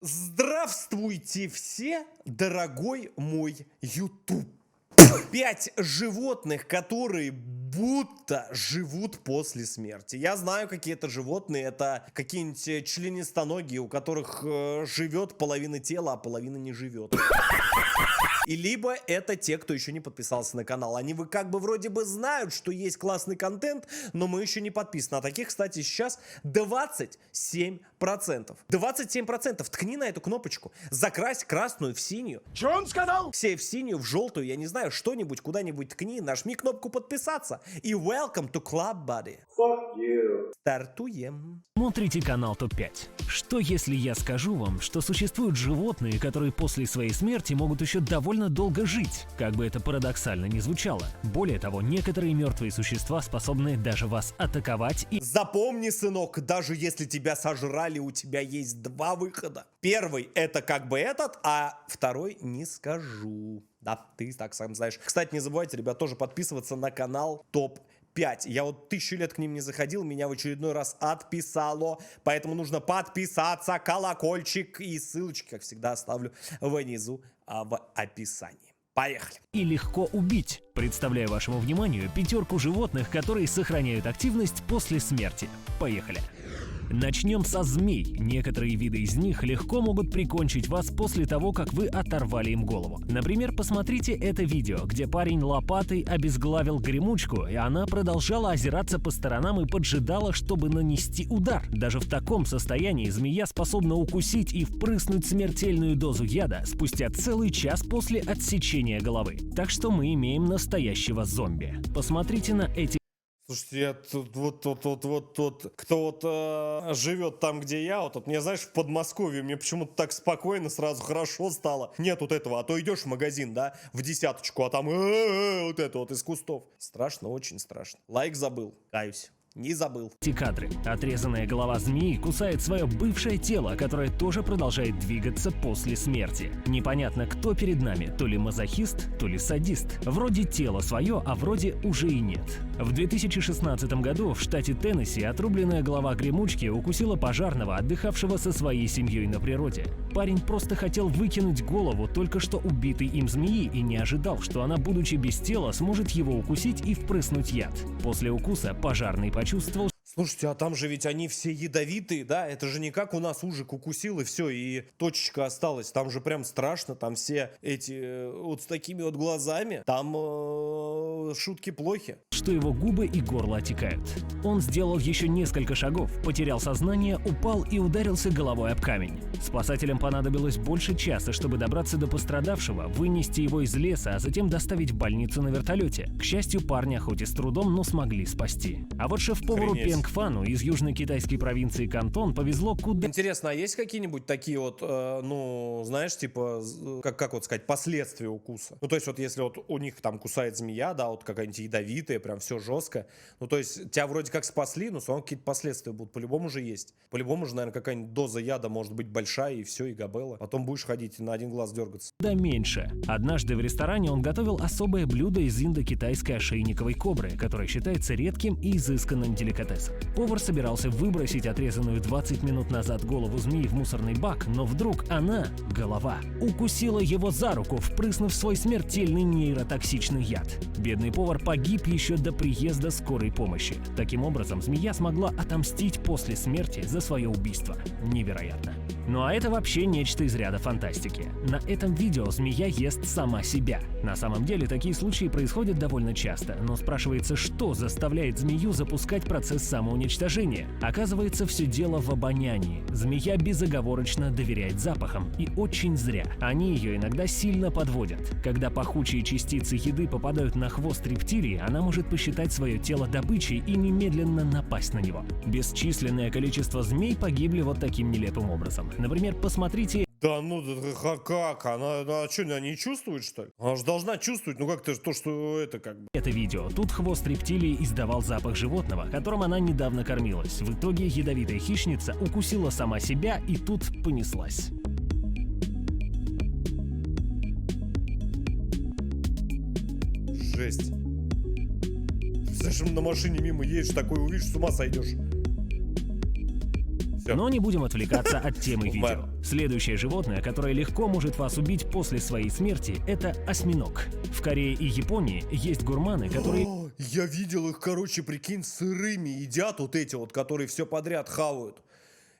Здравствуйте все, дорогой мой YouTube. 5 животных, которые будто живут после смерти. Я знаю, какие это животные. Это какие-нибудь членистоногие, у которых живет половина тела, а половина не живет. И либо это те, кто еще не подписался на канал. Они как бы вроде бы знают, что есть классный контент, но мы еще не подписаны. А таких, кстати, сейчас 27%. 27%. Ткни на эту кнопочку. Закрась красную в синюю. Что он сказал? Все в синюю, в желтую, я не знаю, что-нибудь, куда-нибудь ткни. Нажми кнопку подписаться. И welcome to Club Buddy. Fuck you. Стартуем. Смотрите канал ТОП-5. Что если я скажу вам, что существуют животные, которые после своей смерти могут еще довольно долго жить? Как бы это парадоксально ни звучало. Более того, некоторые мертвые существа способны даже вас атаковать и... Запомни, сынок, даже если тебя сожрали, у тебя есть два выхода. Первый это как бы этот, а второй не скажу. Да, ты так сам знаешь. Кстати, не забывайте, ребят, тоже подписываться на канал ТОП-5. Я вот 1000 лет к ним не заходил, меня в очередной раз отписало. Поэтому нужно подписаться, колокольчик и ссылочки, как всегда, оставлю внизу в описании. Поехали. И легко убить. Представляю вашему вниманию 5 животных, которые сохраняют активность после смерти. Поехали. Начнем со змей. Некоторые виды из них легко могут прикончить вас после того, как вы оторвали им голову. Например, посмотрите это видео, где парень лопатой обезглавил гремучку, и она продолжала озираться по сторонам и поджидала, чтобы нанести удар. Даже в таком состоянии змея способна укусить и впрыснуть смертельную дозу яда спустя целый час после отсечения головы. Так что мы имеем настоящего зомби. Посмотрите на эти... Слушайте, я тут, кто живет там, где я, вот мне, знаешь, в Подмосковье, мне почему-то так спокойно, сразу хорошо стало. Нет вот этого, а то идешь в магазин, да, в десяточку, а там вот это вот из кустов. Страшно, очень страшно. Лайк забыл, каюсь. Не забыл. Эти кадры. Отрезанная голова змеи кусает свое бывшее тело, которое тоже продолжает двигаться после смерти. Непонятно, кто перед нами, то ли мазохист, то ли садист. Вроде тело свое, а вроде уже и нет. В 2016 году в штате Теннесси отрубленная голова гремучки укусила пожарного, отдыхавшего со своей семьей на природе. Парень просто хотел выкинуть голову только что убитой им змеи и не ожидал, что она, будучи без тела, сможет его укусить и впрыснуть яд. После укуса пожарный почувствовал... Слушайте, а там же ведь они все ядовитые, да? Это же не как у нас ужик укусил и все, и точечка осталась. Там же прям страшно, там все эти вот с такими вот глазами. Там шутки плохи. Что его губы и горло отекают. Он сделал еще несколько шагов, потерял сознание, упал и ударился головой об камень. Спасателям понадобилось больше часа, чтобы добраться до пострадавшего, вынести его из леса, а затем доставить в больницу на вертолете. К счастью, парня хоть и с трудом, но смогли спасти. А вот шеф-повару Пенг Фану из южно-китайской провинции Кантон повезло куда... Интересно, а есть какие-нибудь такие вот, ну, знаешь, типа, как вот сказать, последствия укуса? Ну, то есть вот если вот у них там кусает змея, да, вот какая-нибудь ядовитая, прям все жестко. Ну, то есть тебя вроде как спасли, но все равно какие-то последствия будут. По-любому же есть. По-любому же, наверное, какая-нибудь доза яда может быть большая, и все, и габелла. Потом будешь ходить на один глаз дергаться. Да меньше. Однажды в ресторане он готовил особое блюдо из индо-китайской ошейниковой кобры, которое считается редким и изысканным деликатесом. Повар собирался выбросить отрезанную 20 минут назад голову змеи в мусорный бак, но вдруг она, голова, укусила его за руку, впрыснув свой смертельный нейротоксичный яд. Бедный повар погиб еще до приезда скорой помощи. Таким образом, змея смогла отомстить после смерти за свое убийство. Невероятно. Ну а это вообще нечто из ряда фантастики. На этом видео змея ест сама себя. На самом деле такие случаи происходят довольно часто, но спрашивается, что заставляет змею запускать процесс самоуничтожения? Оказывается, все дело в обонянии. Змея безоговорочно доверяет запахам, и очень зря. Они ее иногда сильно подводят. Когда пахучие частицы еды попадают на хвост рептилии, она может посчитать свое тело добычей и немедленно напасть на него. Бесчисленное количество змей погибли вот таким нелепым образом. Например, посмотрите... Да ну, как? Она что, она не чувствует, что ли? Она же должна чувствовать, ну как-то то, что это как бы... Это видео. Тут хвост рептилии издавал запах животного, которым она недавно кормилась. В итоге ядовитая хищница укусила сама себя и тут понеслась. Жесть. Знаешь, на машине мимо едешь, такой увидишь, с ума сойдешь. Все. Но не будем отвлекаться от темы видео. Следующее животное, которое легко может вас убить после своей смерти, это осьминог. В Корее и Японии есть гурманы, которые... О, я видел их, короче, прикинь, сырыми едят вот эти вот, которые все подряд хавают.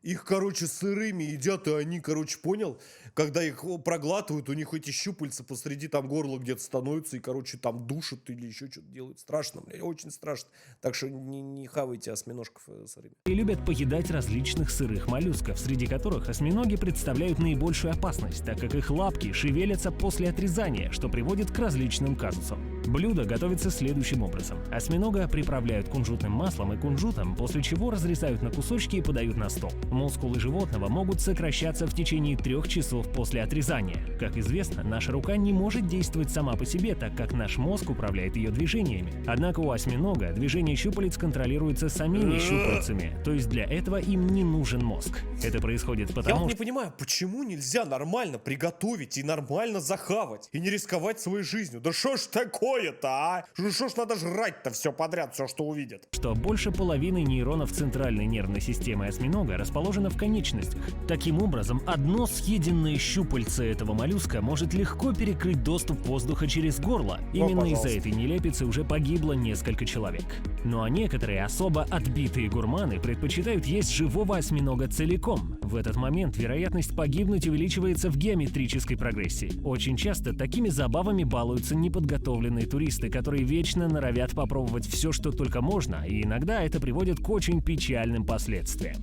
Их, короче, сырыми едят, и они, короче, понял, когда их проглатывают, у них эти щупальца посреди там горла где-то становятся, и, короче, там душат или еще что-то делают. Страшно, бля, очень страшно. Так что не хавайте осьминожков сырыми. любят поедать различных сырых моллюсков, среди которых осьминоги представляют наибольшую опасность, так как их лапки шевелятся после отрезания, что приводит к различным казусам. Блюдо готовится следующим образом. Осьминога приправляют кунжутным маслом и кунжутом, после чего разрезают на кусочки и подают на стол. Мускулы животного могут сокращаться в течение 3 часов после отрезания. Как известно, наша рука не может действовать сама по себе, так как наш мозг управляет ее движениями. Однако у осьминога движение щупалец контролируется самими щупальцами, то есть для этого им не нужен мозг. Это происходит Я потому, вот не понимаю, почему нельзя нормально приготовить и нормально захавать, и не рисковать своей жизнью? Да что ж такое-то, а? Что ж надо жрать-то все подряд, все, что увидят? что больше половины нейронов центральной нервной системы осьминога расположено в конечностях. Таким образом, одно съеденное щупальце этого моллюска может легко перекрыть доступ воздуха через горло. Именно из-за пожалуйста. этой нелепицы уже погибло несколько человек. Ну а некоторые особо отбитые гурманы предпочитают есть живого осьминога целиком. В этот момент вероятность погибнуть увеличивается в геометрической прогрессии. Очень часто такими забавами балуются неподготовленные туристы, которые вечно норовят попробовать все, что только можно, и иногда это приводит к очень печальным последствиям.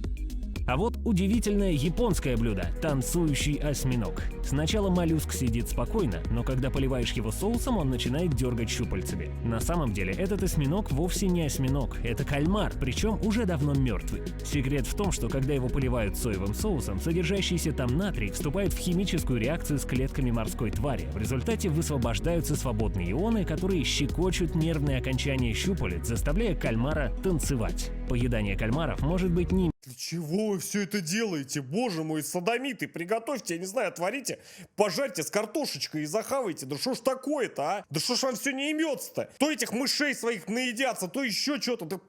А вот удивительное японское блюдо – танцующий осьминог. Сначала моллюск сидит спокойно, но когда поливаешь его соусом, он начинает дергать щупальцами. На самом деле этот осьминог вовсе не осьминог, это кальмар, причем уже давно мертвый. Секрет в том, что когда его поливают соевым соусом, содержащийся там натрий вступает в химическую реакцию с клетками морской твари. В результате высвобождаются свободные ионы, которые щекочут нервные окончания щупалец, заставляя кальмара танцевать. Поедание кальмаров может быть не Для чего вы все это делаете? Боже мой, садомиты, приготовьте, я не знаю, отварите, пожарьте с картошечкой и захавайте. Да что ж такое-то, а? Да что ж вам все не имется-то? То этих мышей своих наедятся, то еще что-то. Да,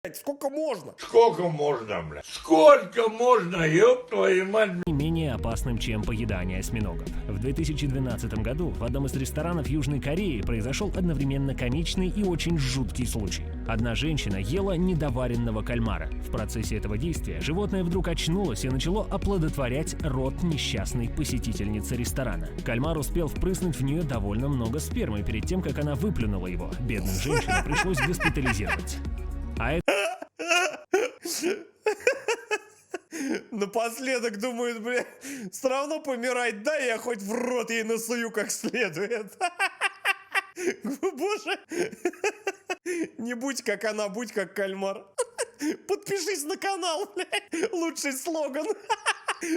блядь, сколько можно? Сколько можно, бля? Сколько можно, ёб твою мать? менее опасным, чем поедание осьминогов. В 2012 году в одном из ресторанов Южной Кореи произошел одновременно комичный и очень жуткий случай. Одна женщина ела недоваренного кальмара. В процессе этого действия животное вдруг очнулось и начало оплодотворять рот несчастной посетительницы ресторана. Кальмар успел впрыснуть в нее довольно много спермы перед тем, как она выплюнула его. Бедную женщину пришлось госпитализировать. А это Напоследок думают, бля, все равно помирать, да, я хоть в рот ей насую как следует. Боже, не будь как она, будь как кальмар. Подпишись на канал, бля. Лучший слоган.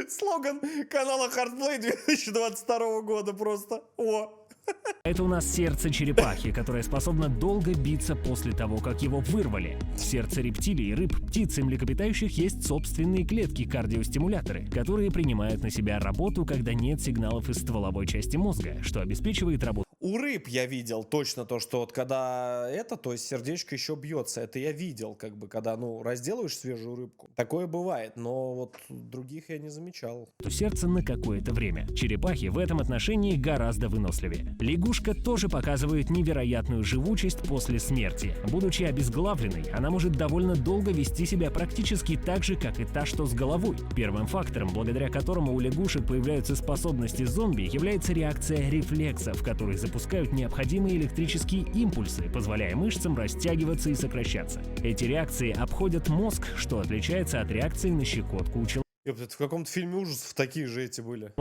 Слоган канала Hardplay 2022 года просто. О. Это у нас сердце черепахи, которое способно долго биться после того, как его вырвали. В сердце рептилий, рыб, птиц и млекопитающих есть собственные клетки-кардиостимуляторы, которые принимают на себя работу, когда нет сигналов из стволовой части мозга, что обеспечивает работу. У рыб я видел точно то, что вот когда это, то есть сердечко еще бьется. Это я видел, как бы, когда, ну, разделываешь свежую рыбку. Такое бывает, но вот других я не замечал. Сердце на какое-то время. Черепахи в этом отношении гораздо выносливее. Лягушка тоже показывает невероятную живучесть после смерти. Будучи обезглавленной, она может довольно долго вести себя практически так же, как и та, что с головой. Первым фактором, благодаря которому у лягушек появляются способности зомби, является реакция рефлексов, которые запускают необходимые электрические импульсы, позволяя мышцам растягиваться и сокращаться. Эти реакции обходят мозг, что отличается от реакции на щекотку у человека. Это в каком-то фильме ужасов такие же эти были.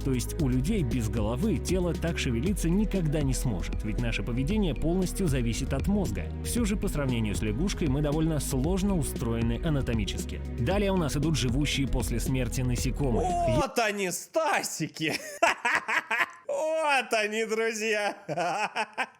То есть у людей без головы тело так шевелиться никогда не сможет, ведь наше поведение полностью зависит от мозга. Все же по сравнению с лягушкой мы довольно сложно устроены анатомически. Далее у нас идут живущие после смерти насекомые. Вот они, Стасики! Вот они, друзья!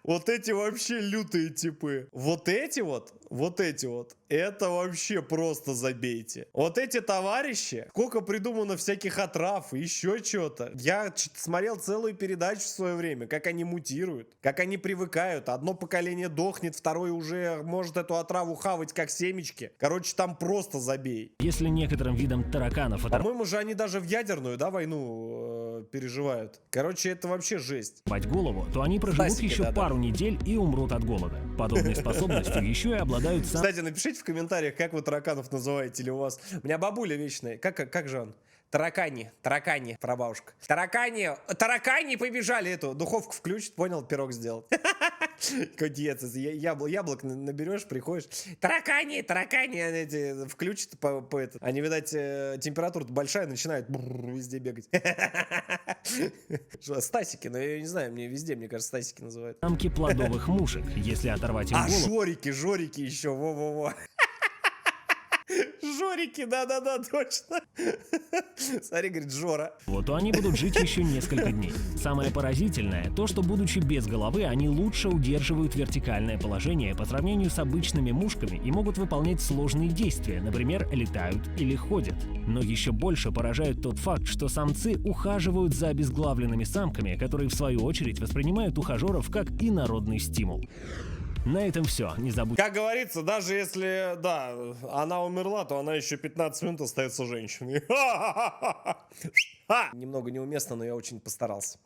Вот эти вообще лютые типы. Вот эти вот, вот эти вот, это вообще просто забейте. Вот эти товарищи, сколько придумано всяких отрав и еще что-то. Я смотрел целую передачу в свое время, как они мутируют, как они привыкают. Одно поколение дохнет, второе уже может эту отраву хавать как семечки. Короче, там просто забей. Если некоторым видам тараканов По-моему же они даже в ядерную, да, войну переживают. Короче, это вообще жесть. оторвать голову, то они проживут Классики, еще да-да. пару недель и умрут от голода. Подобной способностью еще и обладают сам... Кстати, напишите в комментариях, как вы тараканов называете, или у вас... У меня бабуля вечная. Как же он? Таракани, прабабушка. Таракани побежали эту. Духовку включит, понял, пирог сделать. Кодец, яблок наберешь, приходишь. Таракани, они эти включат по это. Они, видать, температура большая, начинают везде бегать. Стасики, но я не знаю, мне везде, мне кажется, стасики называют. самки плодовых мушек. Если оторвать им А, голову, жорики еще, во-во-во. Жорики, да-да-да, точно. Смотри, говорит, Жора. то они будут жить еще несколько дней. Самое поразительное то, что будучи без головы, они лучше удерживают вертикальное положение по сравнению с обычными мушками и могут выполнять сложные действия, например, летают или ходят. Но еще больше поражает тот факт, что самцы ухаживают за обезглавленными самками, которые в свою очередь воспринимают ухажеров как инородный стимул. На этом все. Не забудьте. Как говорится, даже если, да, она умерла, то она еще 15 минут остается женщиной. Немного неуместно, но я очень постарался.